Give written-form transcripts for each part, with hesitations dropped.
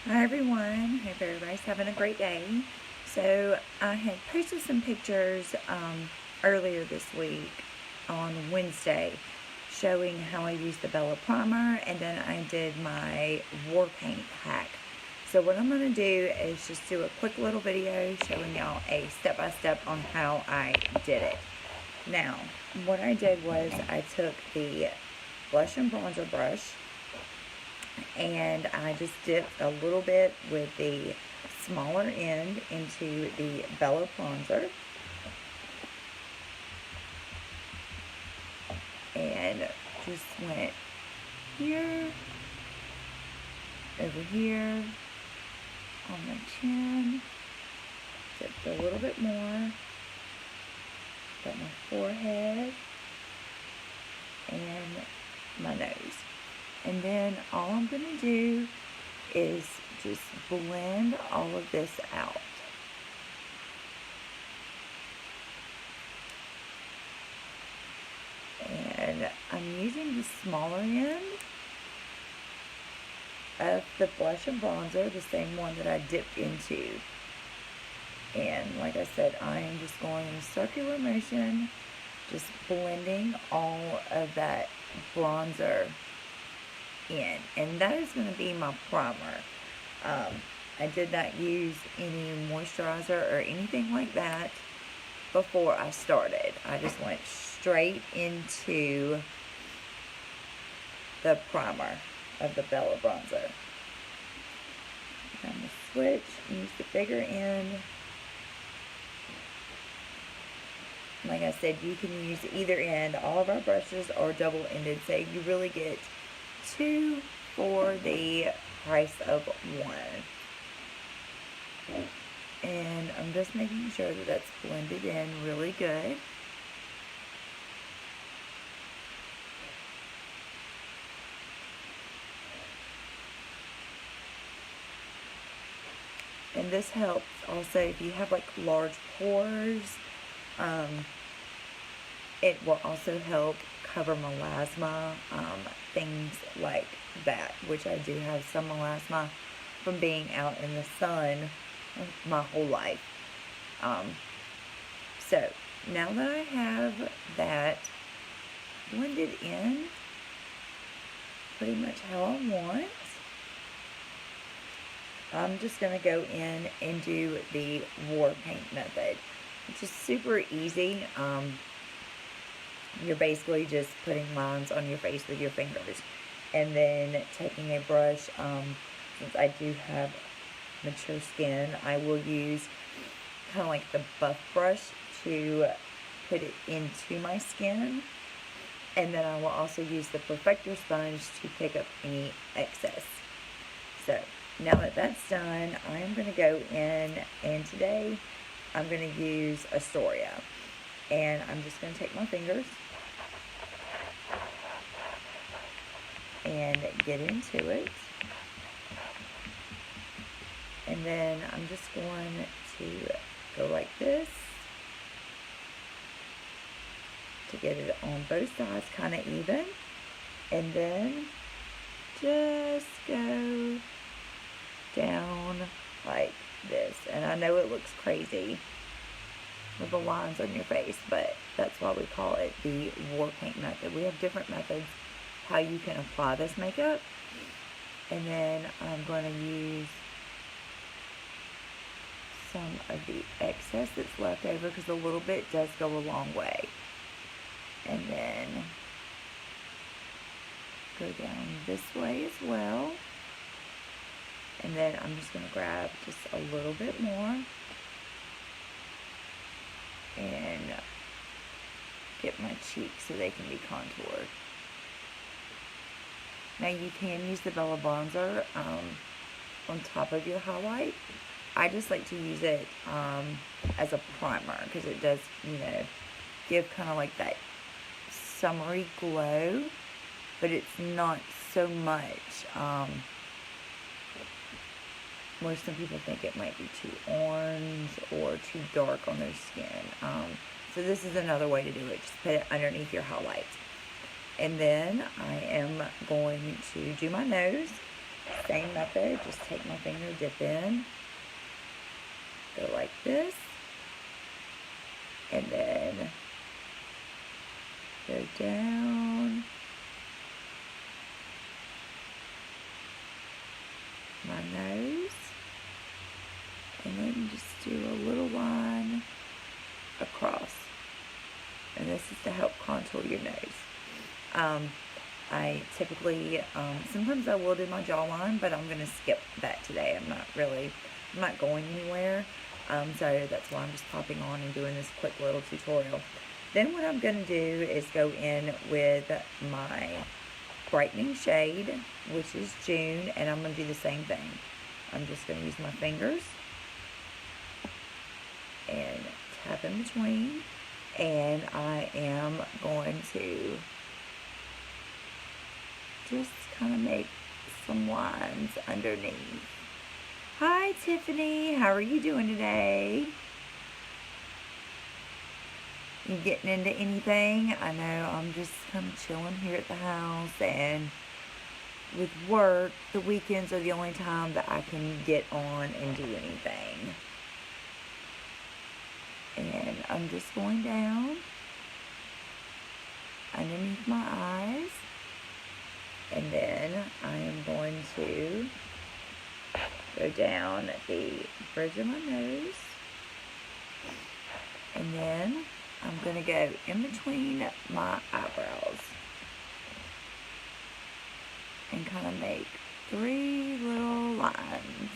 Hi everyone, hope everybody's having a great day. So I had posted some pictures earlier this week on Wednesday showing how I used the Bella Primer, and then I did my war paint hack. So what I'm going to do is just do a quick little video showing y'all a step-by-step on how I did it. Now, what I did was I took the blush and bronzer brush and I just dipped a little bit with the smaller end into the Bella bronzer, and just went here, over here, on my chin, dipped a little bit more, got my forehead, and my nose. And then all I'm going to do is just blend all of this out. And I'm using the smaller end of the blush and bronzer, the same one that I dipped into. And like I said, I am just going in a circular motion, just blending all of that bronzer in, and that is going to be my primer. I did not use any moisturizer or anything like that before I started. I just went straight into the primer of the Bella bronzer. I'm going to switch and use the bigger end. Like I said, you can use either end. All of our brushes are double-ended, so you really get two for the price of one. And I'm just making sure that that's blended in really good. And this helps also if you have like large pores. It will also help cover melasma, things like that, which I do have some melasma from being out in the sun my whole life. So now that I have that blended in pretty much how I want, I'm just going to go in and do the war paint method, which is super easy. You're basically just putting lines on your face with your fingers, and then taking a brush. Since I do have mature skin, I will use kind of like the buff brush to put it into my skin, and then I will also use the perfector sponge to pick up any excess. So now that that's done, I am going to go in, and today I'm going to use Astoria, and I'm just going to take my fingers and get into it. And then I'm just going to go like this to get it on both sides kind of even. And then just go down like this. And I know it looks crazy with the lines on your face, but that's why we call it the war paint method. We have different methods how you can apply this makeup. And then I'm going to use some of the excess that's left over, because a little bit does go a long way. And then go down this way as well. And then I'm just going to grab just a little bit more and get my cheeks so they can be contoured. Now you can use the Bella bronzer on top of your highlight. I just like to use it as a primer, because it does, give kind of like that summery glow, but it's not so much where some people think it might be too orange or too dark on their skin. So this is another way to do it. Just put it underneath your highlights. And then I am going to do my nose. Same out there, just take my finger, dip in, go like this, and then go down my nose, and then just do a little line across. And this is to help contour your nose. I typically, sometimes I will do my jawline, but I'm going to skip that today. I'm not going anywhere. So that's why I'm just popping on and doing this quick little tutorial. Then what I'm going to do is go in with my brightening shade, which is June, and I'm going to do the same thing. I'm just going to use my fingers and tap in between, and I am going to just kind of make some lines underneath. Hi Tiffany, how are you doing today? You getting into anything? I know I'm just kind of chilling here at the house, and with work, the weekends are the only time that I can get on and do anything. And I'm just going down underneath my eyes, and then I am going to go down the bridge of my nose, and then I'm going to go in between my eyebrows and kind of make 3 little lines.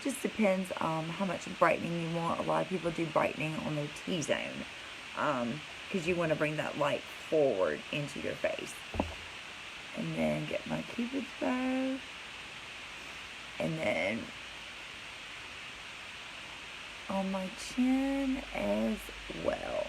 Just depends on how much brightening you want. A lot of people do brightening on their T-zone because you want to bring that light forward into your face. And then get my Cupid's bow, and then on my chin as well.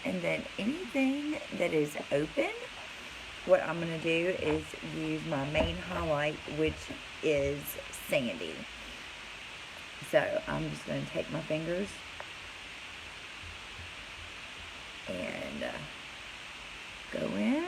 And then anything that is open, what I'm going to do is use my main highlight, which is Sandy. So I'm just going to take my fingers and go in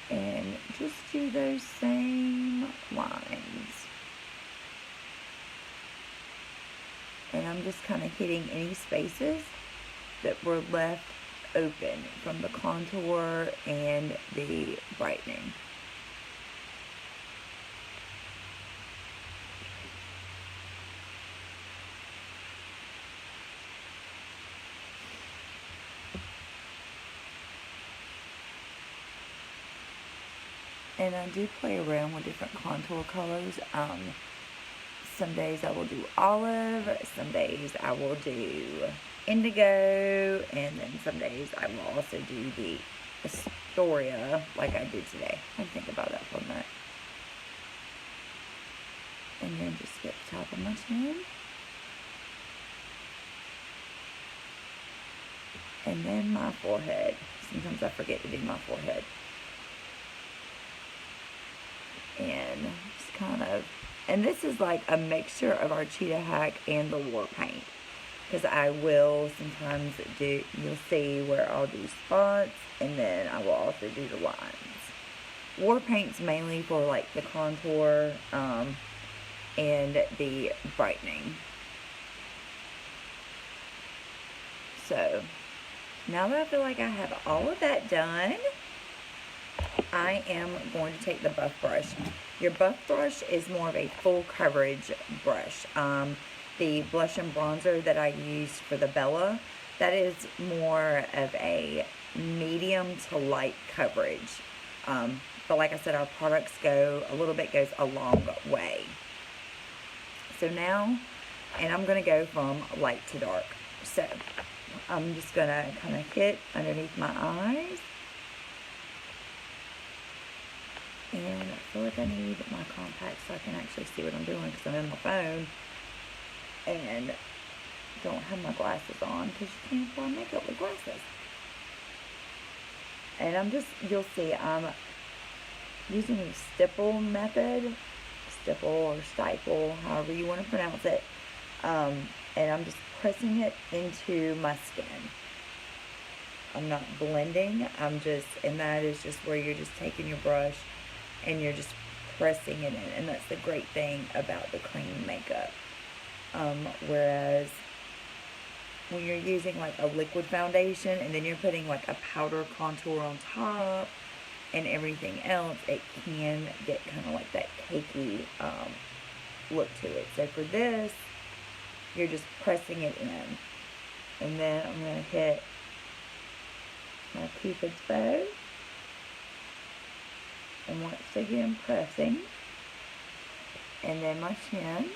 and just do those same lines. And I'm just kind of hitting any spaces that were left open from the contour and the brightening. And I do play around with different contour colors. Some days I will do olive, some days I will do indigo, and then some days I will also do the Astoria like I did today. I think about that for a minute. And then just get the top of my chin. And then my forehead. Sometimes I forget to do my forehead. And just kind of, and this is like a mixture of our cheetah hack and the war paint, because I will sometimes do, you'll see where I'll do spots, and then I will also do the lines. War paint's mainly for like the contour and the brightening. So now that I feel like I have all of that done, I am going to take the buff brush. Your buff brush is more of a full coverage brush. The blush and bronzer that I used for the Bella, that is more of a medium to light coverage. But like I said, our products goes a long way. So now, and I'm going to go from light to dark. So I'm just going to kind of hit underneath my eyes. And I feel like I need my compact so I can actually see what I'm doing, because I'm in my phone and don't have my glasses on, because you can't apply makeup with glasses. And I'm just, you'll see, I'm using the stipple method, stipple or stipple, however you want to pronounce it. And I'm just pressing it into my skin. I'm not blending. And that is just where you're just taking your brush and you're just pressing it in. And that's the great thing about the cream makeup. Whereas when you're using like a liquid foundation and then you're putting like a powder contour on top and everything else, it can get kind of like that cakey look to it. So for this, you're just pressing it in. And then I'm going to hit my Cupid's bow. And once again pressing. And then my chin.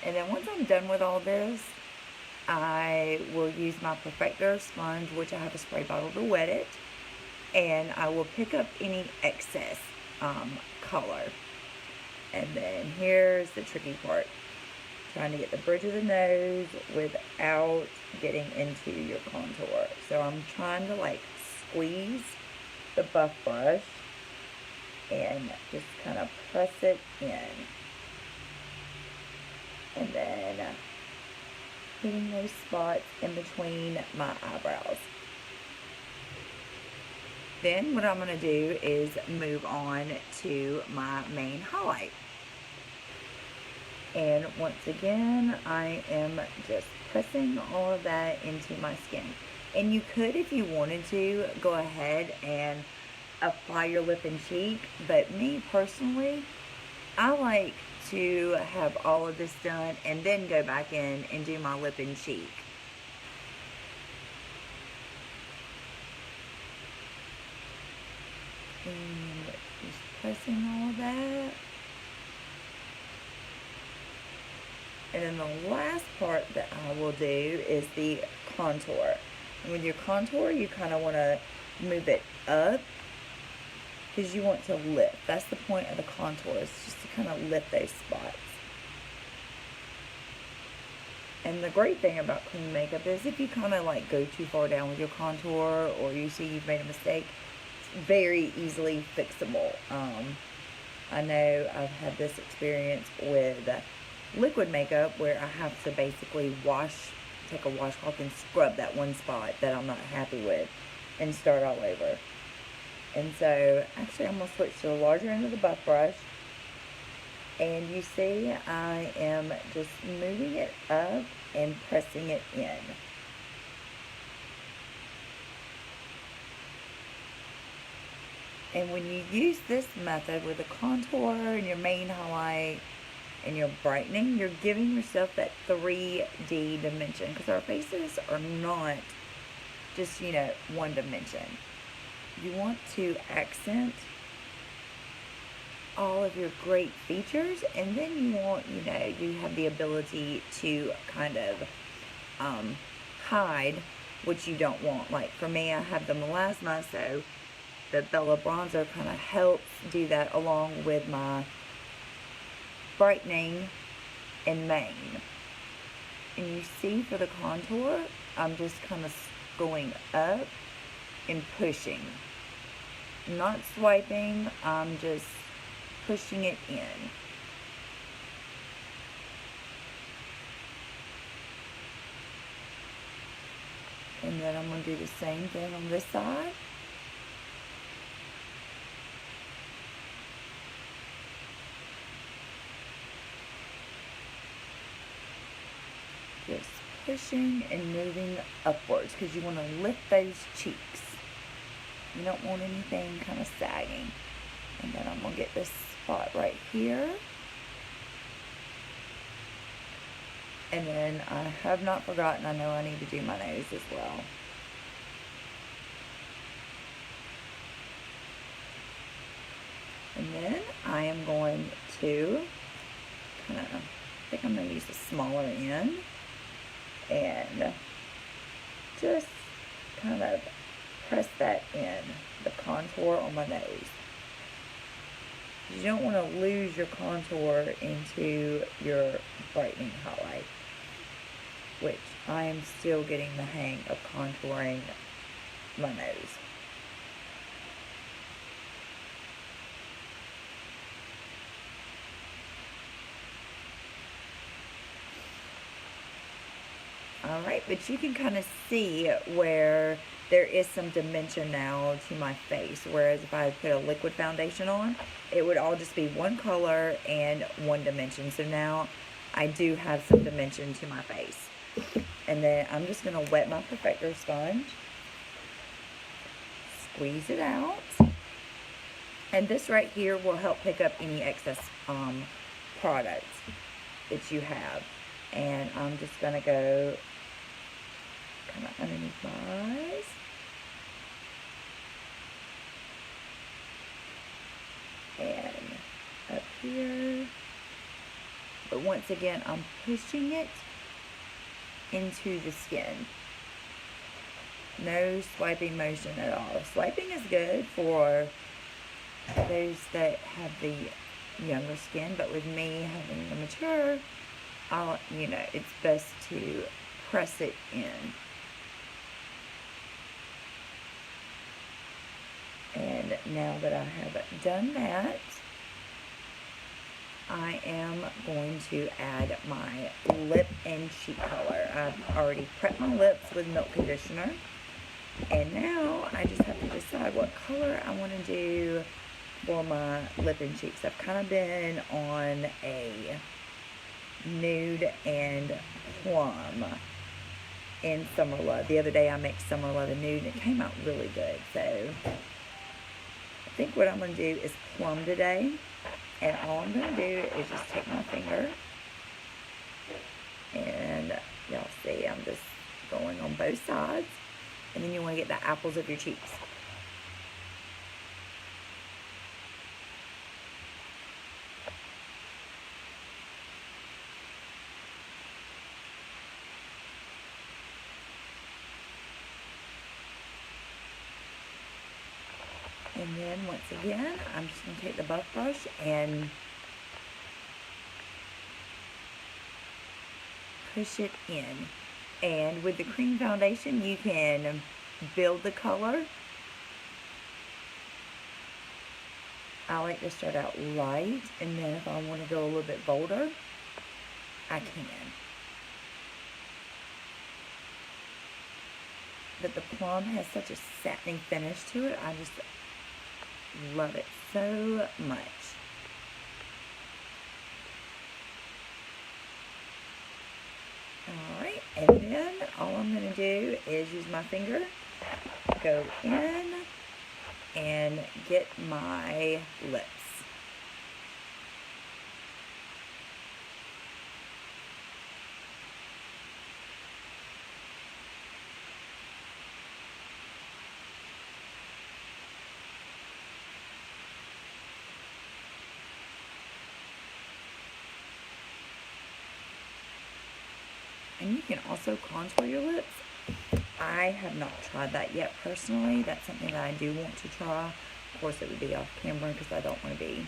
And then once I'm done with all this, I will use my Perfector sponge, which I have a spray bottle to wet it. And I will pick up any excess color. And then here's the tricky part. Trying to get the bridge of the nose without getting into your contour. So I'm trying to like squeeze the buff brush and just kind of press it in. And then hitting those spots in between my eyebrows. Then what I'm going to do is move on to my main highlight. And once again, I am just pressing all of that into my skin. And you could, if you wanted to, go ahead and apply your lip and cheek. But me personally, I like to have all of this done and then go back in and do my lip and cheek. And just pressing all of that. And then the last part that I will do is the contour. And with your contour, you kind of want to move it up because you want to lift. That's the point of the contour, is just to kind of lift those spots. And the great thing about cream makeup is if you kind of like go too far down with your contour or you see you've made a mistake, it's very easily fixable. I know I've had this experience with liquid makeup where I have to basically take a washcloth and scrub that one spot that I'm not happy with and start all over. And so actually I'm going to switch to the larger end of the buff brush, and you see I am just moving it up and pressing it in. And when you use this method with the contour and your main highlight and your brightening, you're giving yourself that 3D dimension, because our faces are not just, one dimension. You want to accent all of your great features, and then you want, you have the ability to kind of hide what you don't want. Like for me, I have the melasma, so the Bella bronzer kind of helps do that along with my brightening and mane. And you see for the contour, I'm just kind of going up and pushing. Not swiping, I'm just pushing it in. And then I'm going to do the same thing on this side. Just pushing and moving upwards because you want to lift those cheeks. You don't want anything kind of sagging. And then I'm going to get this spot right here. And then I have not forgotten, I know I need to do my nose as well. And then I am going to kind of, I think I'm going to use the smaller end and just kind of press that in, the contour on my nose. You don't want to lose your contour into your brightening highlight, which I am still getting the hang of contouring my nose. Alright, but you can kind of see where there is some dimension now to my face, whereas if I put a liquid foundation on, it would all just be one color and one dimension. So now I do have some dimension to my face. And then I'm just going to wet my perfector sponge, squeeze it out, and this right here will help pick up any excess product that you have. And I'm just going to go kind of underneath my eyes. And up here. But once again, I'm pushing it into the skin. No swiping motion at all. Swiping is good for those that have the younger skin, but with me having the mature, it's best to press it in. And now that I have done that, I am going to add my lip and cheek color. I've already prepped my lips with milk conditioner. And now I just have to decide what color I want to do for my lip and cheeks. I've kind of been on a nude and plum in Summer Love. The other day I mixed Summer Love and nude and it came out really good. So I think what I'm going to do is plum today. And all I'm going to do is just take my finger and y'all see I'm just going on both sides. And then you want to get the apples of your cheeks. And then once again, I'm just going to take the buff brush and push it in. And with the cream foundation, you can build the color. I like to start out light, and then if I want to go a little bit bolder, I can. But the plum has such a satiny finish to it. I just love it so much. Alright, and then all I'm going to do is use my finger, go in, and get my lips. And you can also contour your lips. I have not tried that yet personally. That's something that I do want to try. Of course, it would be off camera because I don't want to be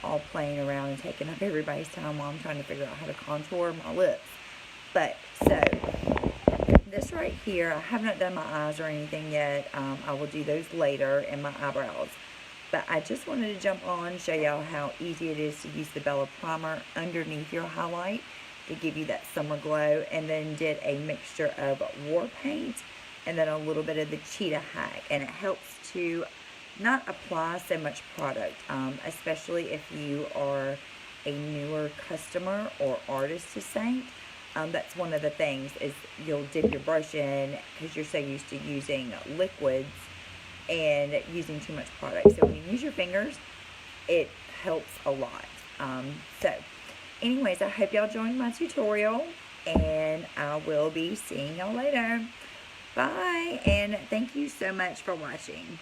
all playing around and taking up everybody's time while I'm trying to figure out how to contour my lips. But, so, this right here, I have not done my eyes or anything yet. I will do those later, and my eyebrows. But I just wanted to jump on and show y'all how easy it is to use the Bella Primer underneath your highlight to give you that summer glow, and then did a mixture of war paint and then a little bit of the Cheetah HAC, and it helps to not apply so much product, especially if you are a newer customer or artist to Seint. That's one of the things, is you'll dip your brush in because you're so used to using liquids and using too much product. So when you use your fingers, it helps a lot. Anyways, I hope y'all joined my tutorial, and I will be seeing y'all later. Bye, and thank you so much for watching.